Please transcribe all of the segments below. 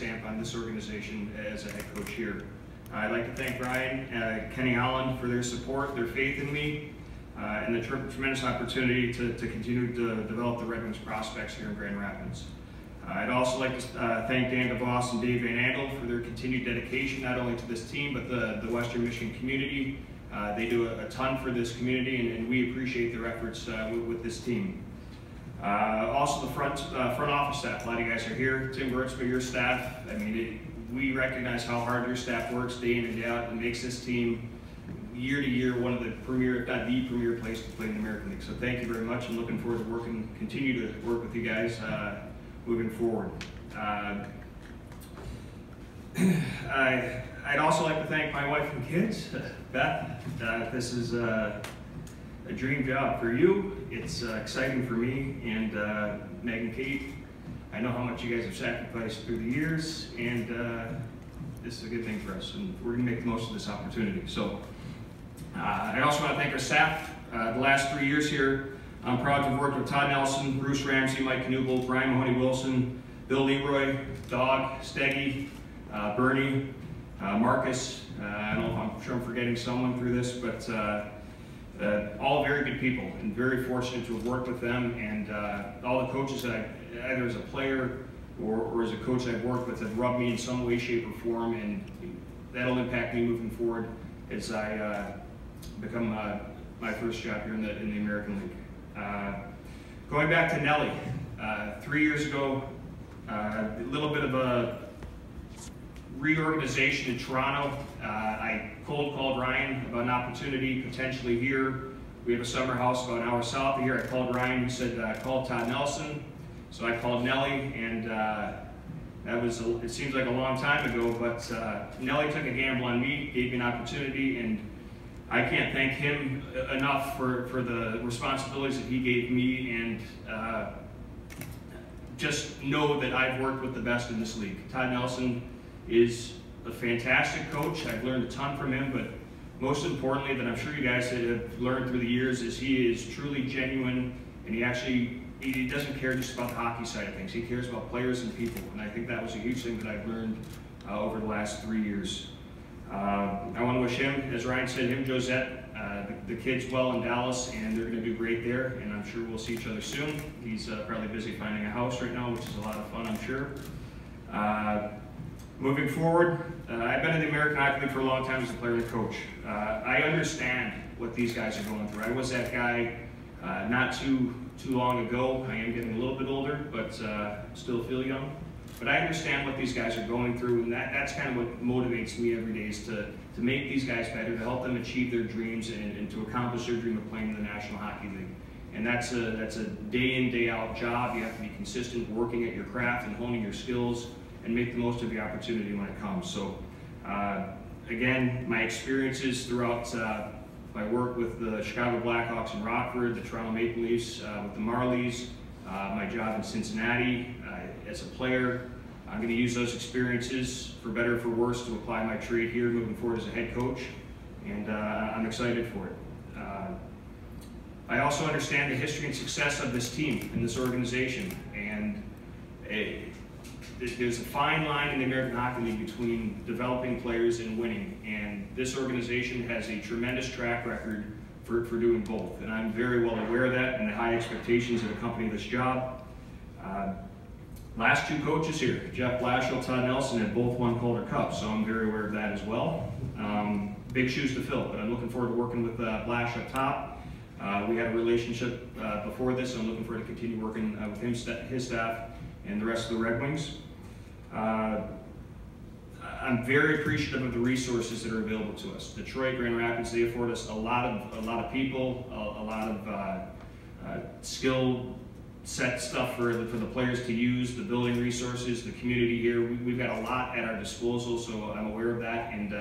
stamp on this organization as a head coach here. I'd like to thank Ryan, Kenny Holland for their support, their faith in me, and the tremendous opportunity to continue to develop the Red Wings prospects here in Grand Rapids. I'd also like to thank Dan DeVos and Dave Van Andel for their continued dedication, not only to this team, but the Western Michigan community. They do a ton for this community, and we appreciate their efforts with this team. Also the front office staff, a lot of you guys are here. Tim Gertzman, your staff, I mean, we recognize how hard your staff works day in and day out and makes this team year to year one of the premier, if not the premier place to play in the American League. So thank you very much. I'm looking forward to continue to work with you guys moving forward. I'd also like to thank my wife and kids. Beth, this is a dream job for you. It's exciting for me, and Meg and Kate, I know how much you guys have sacrificed through the years, and this is a good thing for us, and we're going to make the most of this opportunity. So I also want to thank our staff. The last 3 years here, I'm proud to have worked with Todd Nelson, Bruce Ramsey, Mike Knuble, Brian Mahoney-Wilson, Bill Leroy, Dog, Steggy, Bernie, Marcus. I don't know if I'm sure I'm forgetting someone through this, but all very good people, and very fortunate to have worked with them, and all the coaches that either as a player or as a coach I've worked with have rubbed me in some way, shape, or form, and that'll impact me moving forward as I become my first job here in the American League. Going back to Nelly, 3 years ago, a little bit of a reorganization in Toronto. I cold called Ryan about an opportunity potentially here. We have a summer house about an hour south of here. I called Ryan, he said call Todd Nelson. So I called Nelly, and that was, it seems like a long time ago, but Nelly took a gamble on me, gave me an opportunity, and I can't thank him enough for the responsibilities that he gave me, and just know that I've worked with the best in this league. Todd Nelson is a fantastic coach. I've learned a ton from him, but most importantly, that I'm sure you guys have learned through the years, is he is truly genuine, and he doesn't care just about the hockey side of things. He cares about players and people, and I think that was a huge thing that I've learned over the last 3 years. I want to wish him, as Ryan said, him, Josette, the kids well in Dallas, and they're going to do great there, and I'm sure we'll see each other soon. He's probably busy finding a house right now, which is a lot of fun, I'm sure. Moving forward, I've been in the American Hockey League for a long time as a player and coach. I understand what these guys are going through. I was that guy not too long ago. I am getting a little bit older, but still feel young. But I understand what these guys are going through, and that's kind of what motivates me every day, is to make these guys better, to help them achieve their dreams, and to accomplish their dream of playing in the National Hockey League. And that's a day in, day out job. You have to be consistent, working at your craft and honing your skills, and make the most of the opportunity when it comes. So again, my experiences throughout my work with the Chicago Blackhawks in Rockford, the Toronto Maple Leafs, with the Marlies, my job in Cincinnati as a player. I'm going to use those experiences, for better or for worse, to apply my trade here moving forward as a head coach, and I'm excited for it. I also understand the history and success of this team and this organization, and there's a fine line in the American Hockey League between developing players and winning, and this organization has a tremendous track record for doing both, and I'm very well aware of that and the high expectations that accompany this job. Last 2 coaches here, Jeff Blashill, Todd Nelson, have both won Calder Cup, so I'm very aware of that as well. Big shoes to fill, but I'm looking forward to working with Blash up top. We had a relationship before this, so I'm looking forward to continue working with him, his staff, and the rest of the Red Wings. I'm very appreciative of the resources that are available to us. Detroit, Grand Rapids, they afford us a lot of people, a lot of skill set stuff for the players to use, the building resources, the community here. We've got a lot at our disposal, so I'm aware of that, and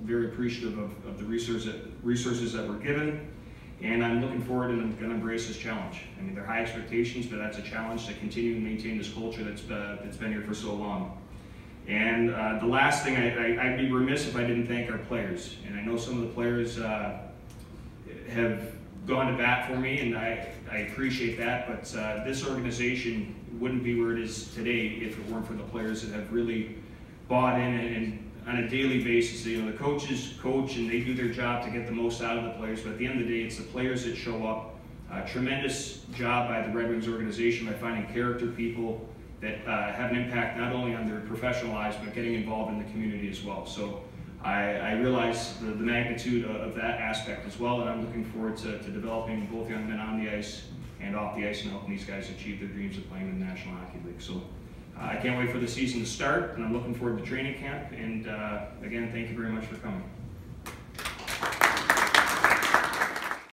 very appreciative of the resources that we're given. And I'm looking forward, and I'm going to embrace this challenge. I mean, they're high expectations, but that's a challenge to continue to maintain this culture that's been here for so long. And the last thing, I'd be remiss if I didn't thank our players. And I know some of the players have gone to bat for me, and I appreciate that, but this organization wouldn't be where it is today if it weren't for the players that have really bought in, and on a daily basis, you know, the coaches coach and they do their job to get the most out of the players, but at the end of the day, it's the players that show up. Tremendous job by the Red Wings organization by finding character people that have an impact not only on their professional lives, but getting involved in the community as well. So I realize the magnitude of that aspect as well, and I'm looking forward to developing both young men on the ice and off the ice and helping these guys achieve their dreams of playing in the National Hockey League. So I can't wait for the season to start, and I'm looking forward to training camp. And again, thank you very much for coming.